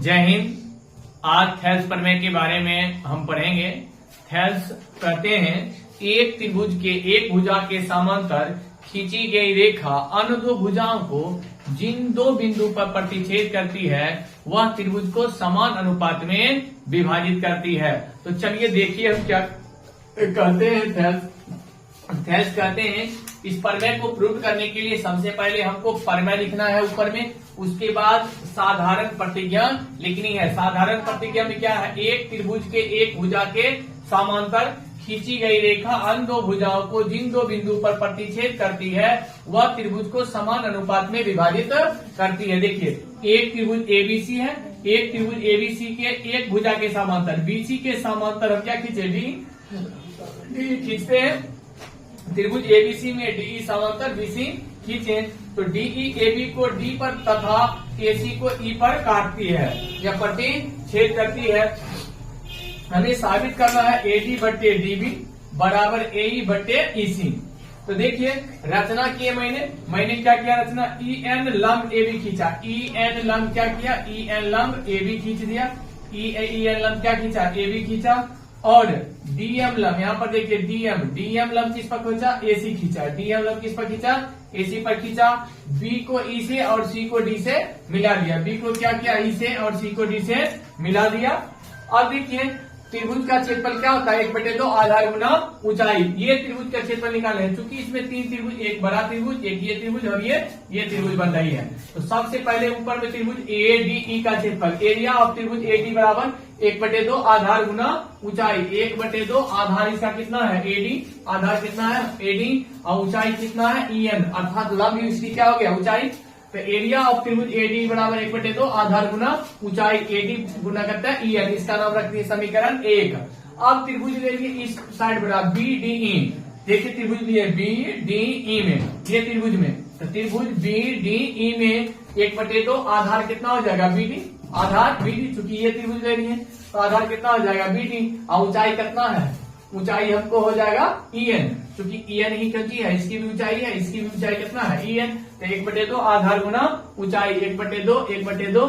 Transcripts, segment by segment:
जय हिंद। आज थेल्स प्रमेय के बारे में हम पढ़ेंगे। थेल्स कहते हैं एक त्रिभुज के एक भुजा के समांतर खींची गई रेखा अन्य दो भुजाओं को जिन दो बिंदु पर प्रतिच्छेद करती है वह त्रिभुज को समान अनुपात में विभाजित करती है। तो चलिए देखिए हम क्या कहते हैं। थेल्स कहते हैं इस प्रमेय को प्रूव करने के लिए सबसे पहले हमको प्रमेय लिखना है ऊपर में, उसके बाद साधारण प्रतिज्ञा लिखनी है। साधारण प्रतिज्ञा में क्या है, एक त्रिभुज के एक भुजा के समांतर खींची गई रेखा अन्य दो भुजाओं को जिन दो बिंदु पर प्रतिच्छेद करती है वह त्रिभुज को समान अनुपात में विभाजित करती है। देखिए एक त्रिभुज एबीसी है, एक त्रिभुज एबीसी के एक भुजा के समांतर बीसी के समांतर हम क्या खींचे, डी खींचते हैं। त्रिभुज एबीसी में डी समांतर बीसी खींचे तो डीई एबी को डी पर तथा एसी को ई पर काटती है या प्रतिच्छेद करती है। हमें साबित करना है एडी बट्टे डीबी बराबर एई बट्टे ईसी। तो देखिए रचना की मैंने क्या किया, रचना ई एन लंब एबी खींचा, ई एन लंब क्या किया, ई एन लंब एबी खींच दिया, ई एन लंब क्या खींचा, एबी खींचा। और डीएम लंब यहाँ पर देखिए डीएम लंब किस पर खींचा, एसी खींचा, डीएम लंब किस पर खींचा, एसी पर खींचा। बी को ई से और सी को डी से मिला दिया, बी को क्या किया, ई से और सी को डी से मिला दिया। अब देखिए त्रिभुज का क्षेत्रफल क्या होता है, 1/2 आधार गुना ऊंचाई। ये त्रिभुज का क्षेत्रफल निकाले हैं, चूंकि इसमें तीन त्रिभुज, एक बड़ा त्रिभुज, एक ये त्रिभुज और ये त्रिभुज बन रही है। तो सबसे पहले ऊपर में त्रिभुज एडीई का क्षेत्रफल, एरिया ऑफ त्रिभुज एडी बराबर 1/2 आधार गुना ऊंचाई। 1/2 आधार इसका कितना है, एडी, आधार कितना है एडी और ऊंचाई कितना है EN, अर्थात लंब इसकी क्या हो गया, ऊंचाई। तो एरिया ऑफ त्रिभुज एडी बराबर 1/2 आधार गुना ऊंचाई, एडी गुना करता है EN, इसका नाम रखते हैं समीकरण 1। अब त्रिभुज ले लिए इस साइड बराबर BDE, देखिए त्रिभुज लिए BDE में, ये त्रिभुज में, तो त्रिभुज BDE में 1/2 आधार कितना हो जाएगा, BD, आधार BD, चूंकि ये त्रिभुज ले रही है तो आधार कितना हो जाएगा BD और ऊंचाई कितना है, ऊंचाई हमको हो जाएगा EN, क्योंकि EN ही कची है, इसकी भी ऊंचाई है, इसकी भी ऊंचाई कितना है EN। तो 1/2 आधार गुना ऊंचाई, 1/2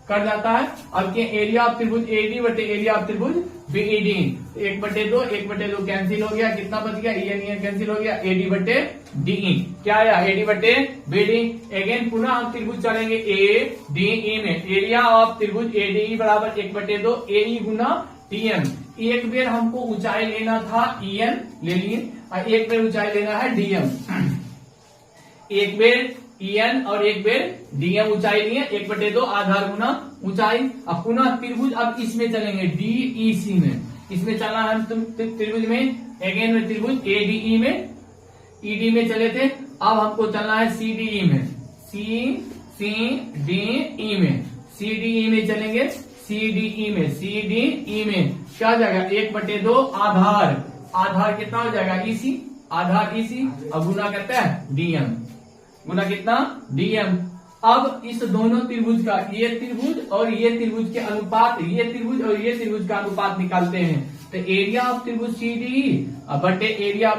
कर जाता है। अब के एरिया ऑफ त्रिभुज एडी बटे एरिया ऑफ त्रिभुज बीईडी, 1/2 कैंसिल हो गया, कितना बच गया, EN कैंसिल हो गया, एडी बटे डीई क्या आया, एडी बटे बीडी। अगेन पुनः हम त्रिभुज चलेंगे एडीई में, एरिया ऑफ त्रिभुज एडीई बराबर 1/2 एई गुना टीएम। एक बेर हमको ऊंचाई लेना था EN ले लिए और एक बेर ऊंचाई लेना है DM, एक बेर EN और एक बेर DM ऊंचाई लिए, 1/2 आधार गुना ऊंचाई। अब पुनः त्रिभुज अब इसमें चलेंगे DEC में, इसमें चलना है त्रिभुज में, अगेन में त्रिभुज ADE में, ED में चले थे, अब हमको चलना है CDE में, CDE में, CDE में चलेंगे, CDE में क्या हो जाएगा, 1/2 आधार कितना हो जाएगा EC, आधार EC अब गुना करता है DM, गुना कितना DM। अब इस दोनों त्रिभुज का, ये त्रिभुज और ये त्रिभुज के अनुपात, ये त्रिभुज और ये त्रिभुज का अनुपात निकालते हैं। तो एरिया ऑफ त्रिभुज CDE बटे एरिया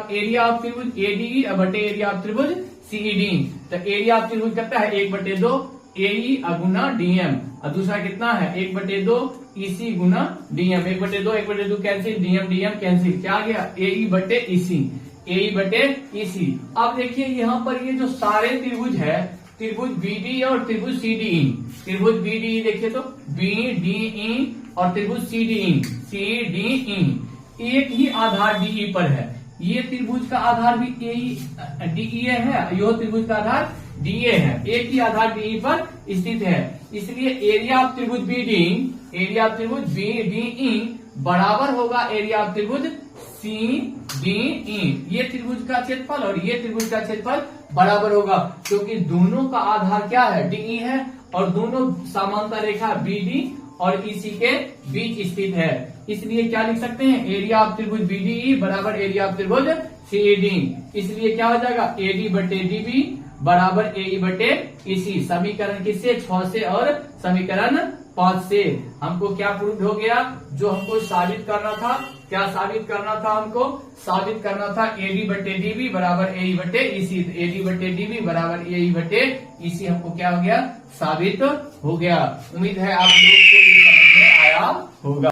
ऑफ त्रिभुज ADE बटे एरिया ऑफ त्रिभुज CED। तो एरिया ऑफ त्रिभुज करता है 1/2 AE गुना DM और दूसरा कितना है 1/2 EC गुना DM, 1/2 कैंसिल, DM कैंसिल, क्या आ गया AE बटे EC। अब देखिए यहाँ पर ये जो सारे त्रिभुज है, त्रिभुज BD और त्रिभुज CDE, त्रिभुज BDE देखिए तो BDE और त्रिभुज CDE एक ही आधार DE पर है। ये त्रिभुज का आधार भी DE है, यह त्रिभुज का आधार DA है, एक ही आधार DE पर स्थित है। इसलिए एरिया ऑफ त्रिभुज BDE बराबर होगा एरिया ऑफ त्रिभुज CDE। ये त्रिभुज का क्षेत्रफल और ये त्रिभुज का क्षेत्रफल बराबर होगा, क्योंकि दोनों का आधार क्या है, DE है और दोनों समांतर रेखा BD और EC के बीच स्थित है। इसलिए क्या लिख सकते हैं, एरिया ऑफ त्रिभुज BDE बराबर एरिया ऑफ त्रिभुज CED। इसलिए क्या हो जाएगा, AD बटे DB बराबर AE बटे EC। समीकरण किससे, 6 से और समीकरण पद से हमको क्या प्रूव हो गया, जो हमको साबित करना था, क्या साबित करना था, हमको साबित करना था एडी बटे डीबी बराबर एई बटे ईसी, एडी बटे डीबी बराबर एई बटे ईसी हमको क्या हो गया, साबित हो गया। उम्मीद है आप लोग को ये समझ में आया होगा।